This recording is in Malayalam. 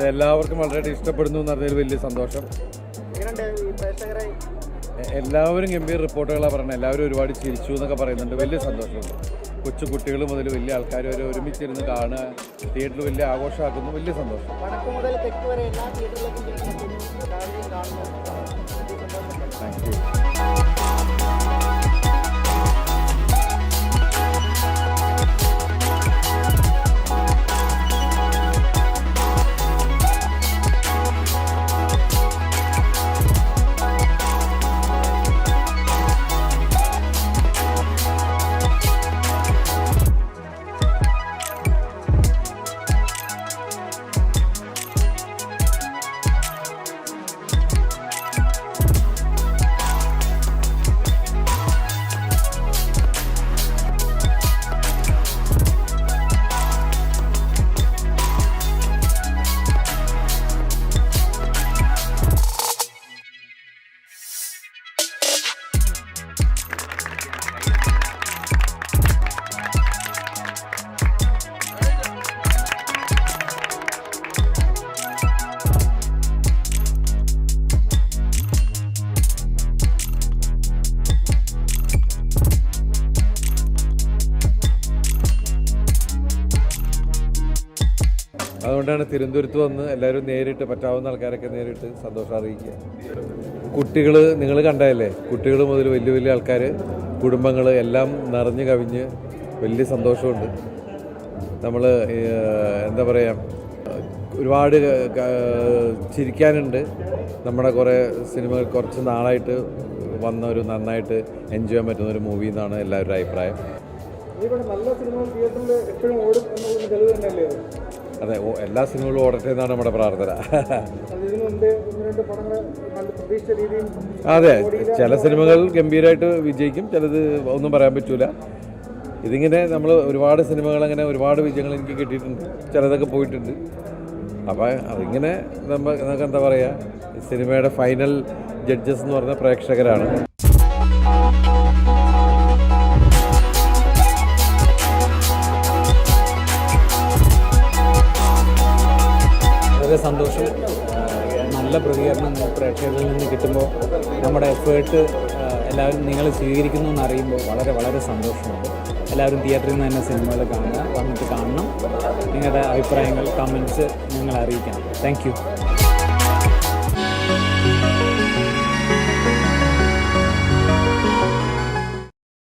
അത് എല്ലാവർക്കും വളരെ ഇഷ്ടപ്പെടുന്നു എന്ന് പറഞ്ഞതിൽ വലിയ സന്തോഷം. എല്ലാവരും ഗംഭീര റിപ്പോർട്ടുകളാണ് പറയുന്നത്. എല്ലാവരും ഒരുപാട് ചിരിച്ചു എന്നൊക്കെ പറയുന്നുണ്ട്. വലിയ സന്തോഷമുണ്ട്. കൊച്ചു കുട്ടികൾ മുതൽ വലിയ ആൾക്കാർ വരെ ഒരുമിച്ചിരുന്ന് കാണുക, തിയേറ്ററിൽ വലിയ ആഘോഷമാക്കുന്നു. വലിയ സന്തോഷം. Thank you. അതുകൊണ്ടാണ് തിരുവനന്തപുരത്ത് വന്ന് എല്ലാവരും നേരിട്ട് പറ്റാവുന്ന ആൾക്കാരൊക്കെ നേരിട്ട് സന്തോഷം അറിയിക്കുക. കുട്ടികൾ നിങ്ങൾ കണ്ടതല്ലേ, കുട്ടികൾ മുതൽ വലിയ വലിയ ആൾക്കാർ, കുടുംബങ്ങൾ എല്ലാം നിറഞ്ഞു കവിഞ്ഞ് വലിയ സന്തോഷമുണ്ട്. നമ്മൾ എന്താ പറയുക, ഒരുപാട് ചിരിക്കാനുണ്ട്. നമ്മുടെ കുറേ സിനിമകൾ കുറച്ച് നാളായിട്ട് വന്ന ഒരു നന്നായിട്ട് എൻജോയ് ചെയ്യാൻ പറ്റുന്ന ഒരു മൂവി എന്നാണ് എല്ലാവരുടെ അഭിപ്രായം. അതെ, എല്ലാ സിനിമകളും ഓടട്ടെ എന്നാണ് നമ്മുടെ പ്രാർത്ഥന. അതെ, ചില സിനിമകൾ ഗംഭീരമായിട്ട് വിജയിക്കും, ചിലത് ഒന്നും പറയാൻ പറ്റൂല. ഇതിങ്ങനെ നമ്മൾ ഒരുപാട് സിനിമകൾ അങ്ങനെ ഒരുപാട് വിജയങ്ങൾ എനിക്ക് കിട്ടിയിട്ടുണ്ട്, ചിലതൊക്കെ പോയിട്ടുണ്ട്. അപ്പോൾ അതിങ്ങനെ നമുക്ക് എന്താ പറയുക, സിനിമയുടെ ഫൈനൽ ജഡ്ജസ് എന്ന് പറഞ്ഞ പ്രേക്ഷകരാണ്. വളരെ സന്തോഷം. നല്ല പ്രതികരണം പ്രേക്ഷകരിൽ നിന്ന് കിട്ടുമ്പോൾ നമ്മുടെ എഫേർട്ട് എല്ലാവരും നിങ്ങൾ സ്വീകരിക്കുന്നു എന്നറിയുമ്പോൾ വളരെ വളരെ സന്തോഷമുണ്ട്. എല്ലാവരും തിയേറ്ററിൽ നിന്ന് തന്നെ സിനിമകൾ കാണുക, വന്നിട്ട് കാണണം. നിങ്ങളുടെ അഭിപ്രായങ്ങൾ, കമൻറ്റ്സ് ഞങ്ങളെ അറിയിക്കണം. Thank you.